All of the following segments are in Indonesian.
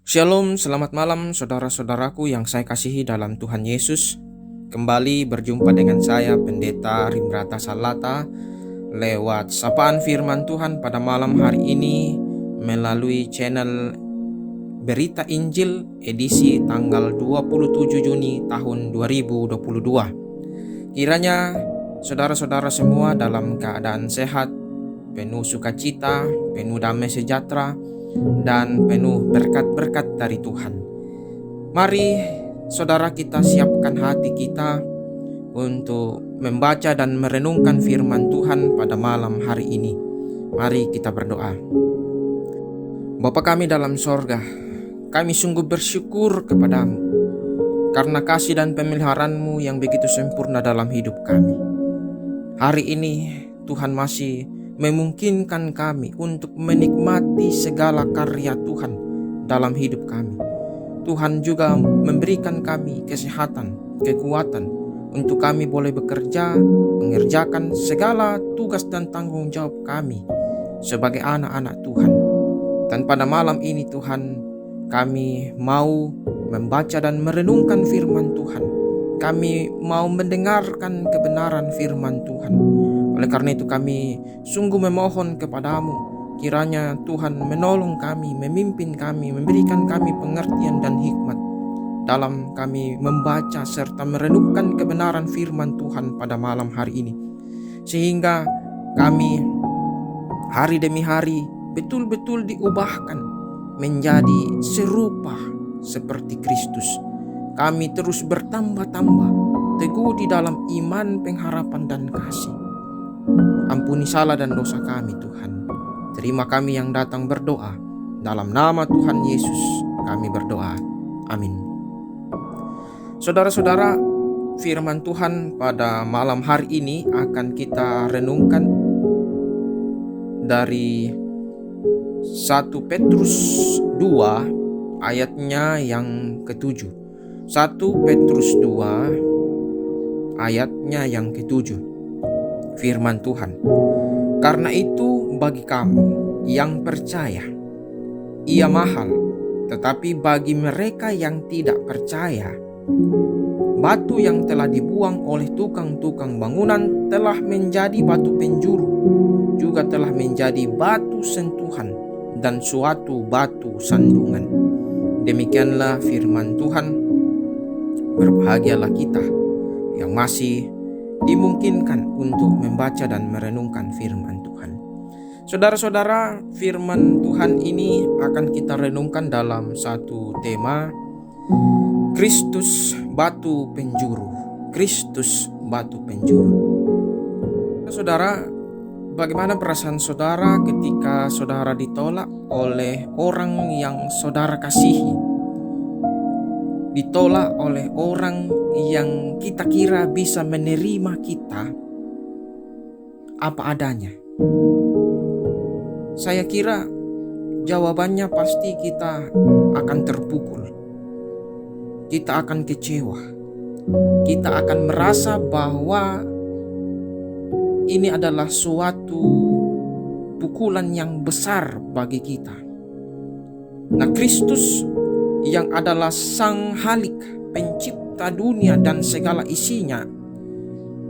Shalom, selamat malam saudara-saudaraku yang saya kasihi dalam Tuhan Yesus. Kembali berjumpa dengan saya Pendeta Rimrata Salata lewat sapaan firman Tuhan pada malam hari ini melalui channel Berita Injil edisi tanggal 27 Juni tahun 2022. Kiranya saudara-saudara semua dalam keadaan sehat, penuh sukacita, penuh damai sejahtera, dan penuh berkat-berkat dari Tuhan. Mari saudara kita siapkan hati kita untuk membaca dan merenungkan firman Tuhan pada malam hari ini. Mari kita berdoa. Bapa kami dalam sorga, kami sungguh bersyukur kepadamu karena kasih dan pemeliharaan-Mu yang begitu sempurna dalam hidup kami. Hari ini Tuhan masih memungkinkan kami untuk menikmati segala karya Tuhan dalam hidup kami. Tuhan juga memberikan kami kesehatan, kekuatan untuk kami boleh bekerja, mengerjakan segala tugas dan tanggung jawab kami sebagai anak-anak Tuhan. Dan pada malam ini Tuhan, kami mau membaca dan merenungkan firman Tuhan. Kami mau mendengarkan kebenaran firman Tuhan. Oleh karena itu kami sungguh memohon kepadamu, kiranya Tuhan menolong kami, memimpin kami, memberikan kami pengertian dan hikmat dalam kami membaca serta merenungkan kebenaran firman Tuhan pada malam hari ini. Sehingga kami hari demi hari betul-betul diubahkan menjadi serupa seperti Kristus. Kami terus bertambah-tambah teguh di dalam iman, pengharapan, dan kasih. Ampuni salah dan dosa kami Tuhan. Terima kami yang datang berdoa. Dalam nama Tuhan Yesus kami berdoa. Amin. Saudara-saudara, firman Tuhan pada malam hari ini akan kita renungkan dari 1 Petrus 2 ayatnya yang ke-7. 1 Petrus 2 ayatnya yang ke-7. Firman Tuhan, karena itu bagi kamu yang percaya, ia mahal, tetapi bagi mereka yang tidak percaya, batu yang telah dibuang oleh tukang-tukang bangunan telah menjadi batu penjuru, juga telah menjadi batu sentuhan dan suatu batu sandungan. Demikianlah firman Tuhan. Berbahagialah kita yang masih dimungkinkan untuk membaca dan merenungkan firman Tuhan. Saudara-saudara, firman Tuhan ini akan kita renungkan dalam satu tema, Kristus batu penjuru. Kristus batu penjuru. Saudara, bagaimana perasaan saudara ketika saudara ditolak oleh orang yang saudara kasihi? Ditolak oleh orang yang kita kira bisa menerima kita apa adanya. Saya kira jawabannya pasti kita akan terpukul. Kita akan kecewa. Kita akan merasa bahwa ini adalah suatu pukulan yang besar bagi kita. Nah, Kristus yang adalah Sang Halik, pencipta dunia dan segala isinya,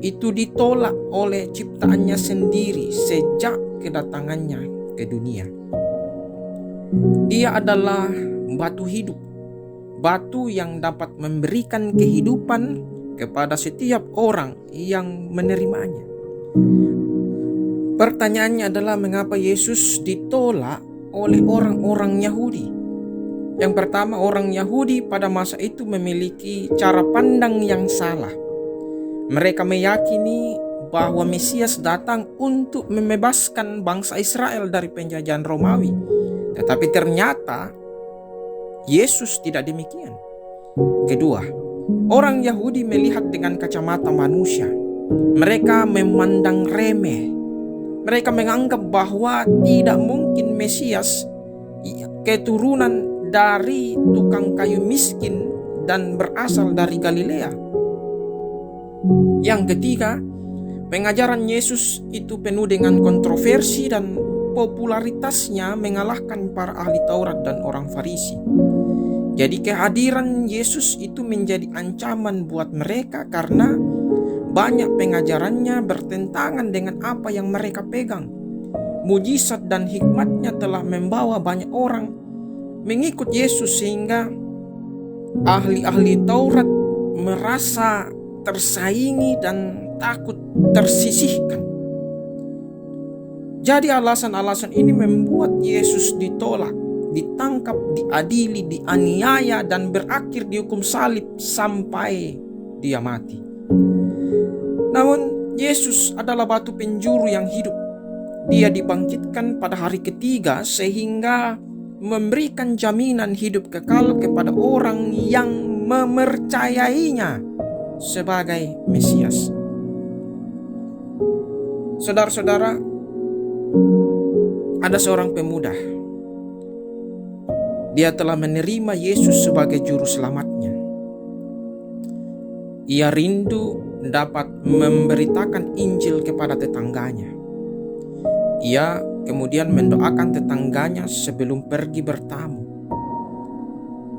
itu ditolak oleh ciptaannya sendiri sejak kedatangannya ke dunia. Dia adalah batu hidup, batu yang dapat memberikan kehidupan kepada setiap orang yang menerimanya. Pertanyaannya adalah mengapa Yesus ditolak oleh orang-orang Yahudi? Yang pertama, orang Yahudi pada masa itu memiliki cara pandang yang salah. Mereka meyakini bahwa Mesias datang untuk membebaskan bangsa Israel dari penjajahan Romawi. Tetapi ternyata Yesus tidak demikian. Kedua, orang Yahudi melihat dengan kacamata manusia. Mereka memandang remeh. Mereka menganggap bahwa tidak mungkin Mesias keturunan dari tukang kayu miskin dan berasal dari Galilea. Yang ketiga, pengajaran Yesus itu penuh dengan kontroversi dan popularitasnya mengalahkan para ahli Taurat dan orang Farisi. Jadi kehadiran Yesus itu menjadi ancaman buat mereka karena banyak pengajarannya bertentangan dengan apa yang mereka pegang. Mujizat dan hikmatnya telah membawa banyak orang mengikut Yesus sehingga ahli-ahli Taurat merasa tersaingi dan takut tersisihkan. Jadi alasan-alasan ini membuat Yesus ditolak, ditangkap, diadili, dianiaya, dan berakhir dihukum salib sampai dia mati. Namun Yesus adalah batu penjuru yang hidup. Dia dibangkitkan pada hari ketiga sehingga memberikan jaminan hidup kekal kepada orang yang mempercayainya sebagai Mesias. Saudara-saudara, ada seorang pemuda. Dia telah menerima Yesus sebagai juru selamatnya. Ia rindu dapat memberitakan Injil kepada tetangganya. Ia kemudian mendoakan tetangganya sebelum pergi bertamu.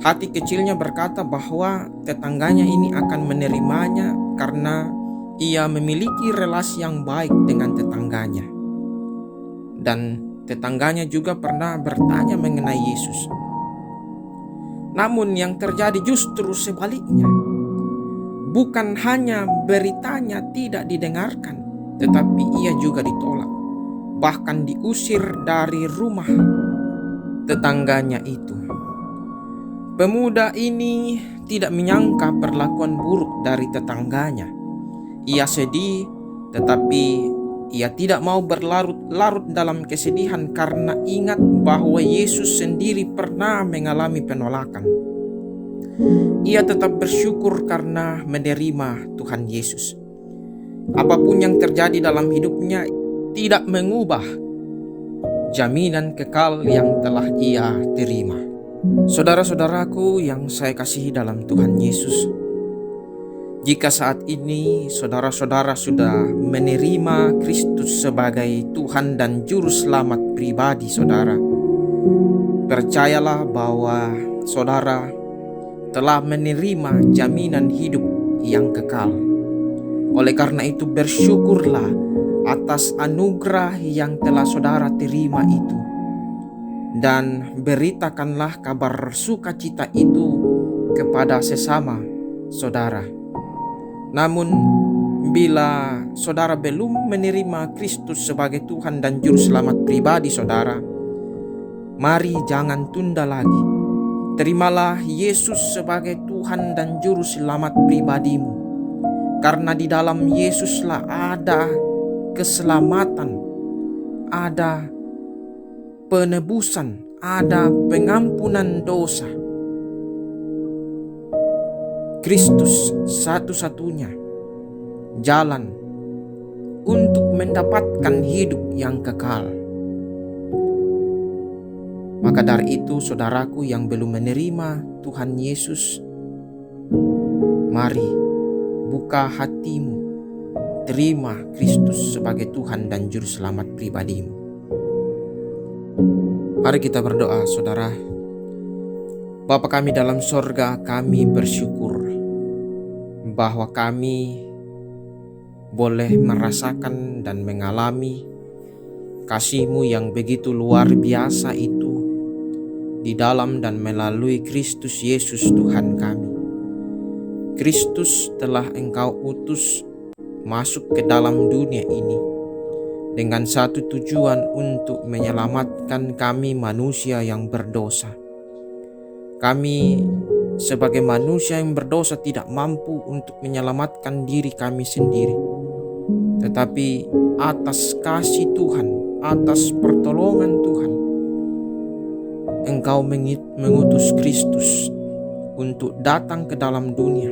Hati kecilnya berkata bahwa tetangganya ini akan menerimanya karena ia memiliki relasi yang baik dengan tetangganya. Dan tetangganya juga pernah bertanya mengenai Yesus. Namun yang terjadi justru sebaliknya. Bukan hanya beritanya tidak didengarkan, tetapi ia juga ditolak. Bahkan diusir dari rumah tetangganya itu. Pemuda ini tidak menyangka perlakuan buruk dari tetangganya. Ia sedih, tetapi ia tidak mau berlarut-larut dalam kesedihan karena ingat bahwa Yesus sendiri pernah mengalami penolakan. Ia tetap bersyukur karena menerima Tuhan Yesus. Apapun yang terjadi dalam hidupnya tidak mengubah jaminan kekal yang telah ia terima. Saudara-saudaraku yang saya kasihi dalam Tuhan Yesus, jika saat ini saudara-saudara sudah menerima Kristus sebagai Tuhan dan Juru Selamat pribadi saudara, percayalah bahwa saudara telah menerima jaminan hidup yang kekal. Oleh karena itu bersyukurlah atas anugerah yang telah saudara terima itu. Dan beritakanlah kabar sukacita itu kepada sesama saudara. Namun bila saudara belum menerima Kristus sebagai Tuhan dan Juru Selamat pribadi saudara, mari jangan tunda lagi. Terimalah Yesus sebagai Tuhan dan Juru Selamat pribadimu. Karena di dalam Yesuslah ada keselamatan, ada penebusan, ada pengampunan dosa. Kristus satu-satunya jalan untuk mendapatkan hidup yang kekal. Maka dari itu saudaraku yang belum menerima Tuhan Yesus, mari buka hatimu, terima Kristus sebagai Tuhan dan Juru Selamat pribadimu. Mari kita berdoa saudara. Bapa kami dalam sorga, kami bersyukur bahwa kami boleh merasakan dan mengalami kasih-Mu yang begitu luar biasa itu di dalam dan melalui Kristus Yesus Tuhan kami. Kristus telah Engkau utus masuk ke dalam dunia ini dengan satu tujuan untuk menyelamatkan kami manusia yang berdosa. Kami sebagai manusia yang berdosa tidak mampu untuk menyelamatkan diri kami sendiri. Tetapi atas kasih Tuhan, atas pertolongan Tuhan, Engkau mengutus Kristus untuk datang ke dalam dunia,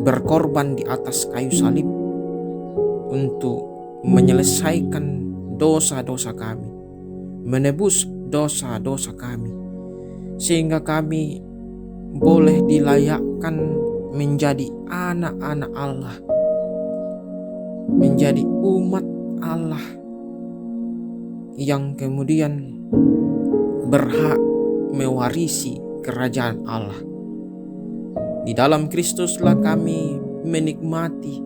berkorban di atas kayu salib untuk menyelesaikan dosa-dosa kami, menebus dosa-dosa kami, sehingga kami boleh dilayakkan menjadi anak-anak Allah, menjadi umat Allah yang kemudian berhak mewarisi kerajaan Allah. Di dalam Kristuslah kami menikmati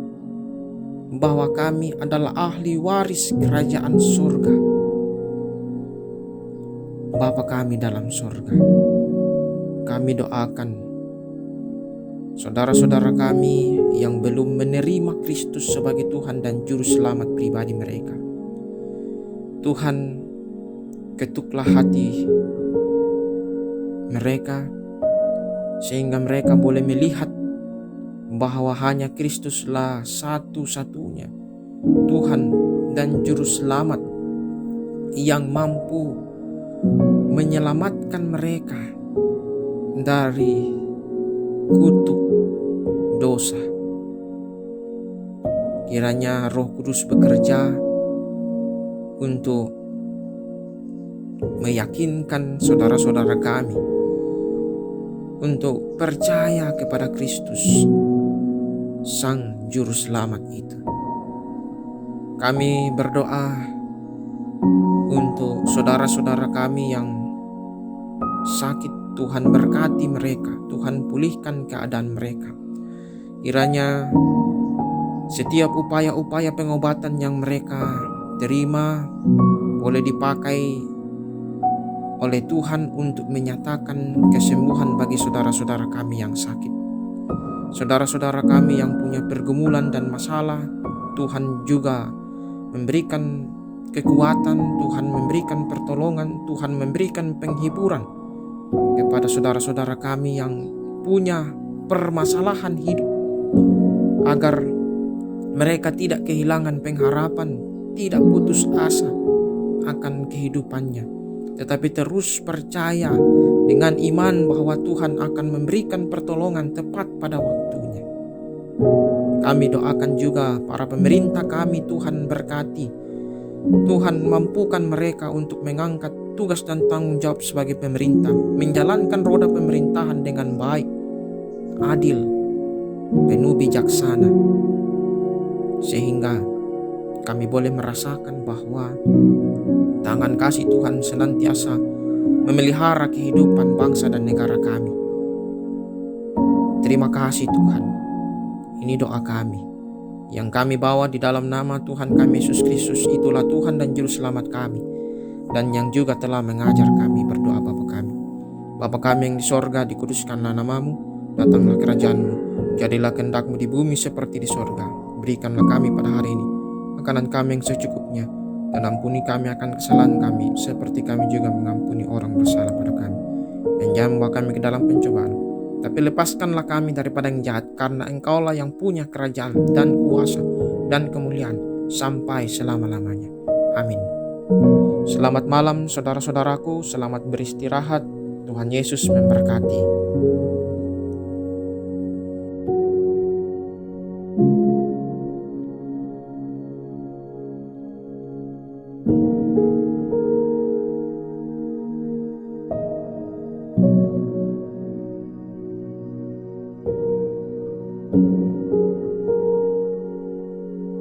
bahwa kami adalah ahli waris kerajaan surga. Bapa kami dalam surga, kami doakan saudara-saudara kami yang belum menerima Kristus sebagai Tuhan dan Juru Selamat pribadi mereka. Tuhan, ketuklah hati mereka sehingga mereka boleh melihat bahwa hanya Kristuslah satu-satunya Tuhan dan Juru Selamat yang mampu menyelamatkan mereka dari kutuk dosa. Kiranya Roh Kudus bekerja untuk meyakinkan saudara-saudara kami untuk percaya kepada Kristus, Sang Juru Selamat itu. Kami berdoa untuk saudara-saudara kami yang sakit. Tuhan berkati mereka, Tuhan pulihkan keadaan mereka. Kiranya setiap upaya-upaya pengobatan yang mereka terima boleh dipakai oleh Tuhan untuk menyatakan kesembuhan bagi saudara-saudara kami yang sakit. Saudara-saudara kami yang punya pergumulan dan masalah, Tuhan juga memberikan kekuatan, Tuhan memberikan pertolongan, Tuhan memberikan penghiburan kepada saudara-saudara kami yang punya permasalahan hidup, agar mereka tidak kehilangan pengharapan, tidak putus asa akan kehidupannya, tetapi terus percaya dengan iman bahwa Tuhan akan memberikan pertolongan tepat pada waktunya. Kami doakan juga para pemerintah kami, Tuhan berkati, Tuhan mampukan mereka untuk mengangkat tugas dan tanggung jawab sebagai pemerintah, menjalankan roda pemerintahan dengan baik, adil, penuh bijaksana, sehingga kami boleh merasakan bahwa tangan kasih Tuhan senantiasa memelihara kehidupan bangsa dan negara kami. Terima kasih Tuhan. Ini doa kami yang kami bawa di dalam nama Tuhan kami Yesus Kristus. Itulah Tuhan dan Juru Selamat kami, dan yang juga telah mengajar kami berdoa Bapa kami. Bapa kami yang di sorga, dikuduskanlah namamu, datanglah kerajaanmu, jadilah kehendak-Mu di bumi seperti di sorga. Berikanlah kami pada hari ini makanan kami yang secukupnya, dan ampuni kami akan kesalahan kami, seperti kami juga mengampuni orang bersalah pada kami. Dan jangan membawa kami ke dalam pencobaan, tapi lepaskanlah kami daripada yang jahat, karena Engkaulah yang punya kerajaan dan kuasa dan kemuliaan sampai selama-lamanya. Amin. Selamat malam saudara-saudaraku, selamat beristirahat. Tuhan Yesus memberkati.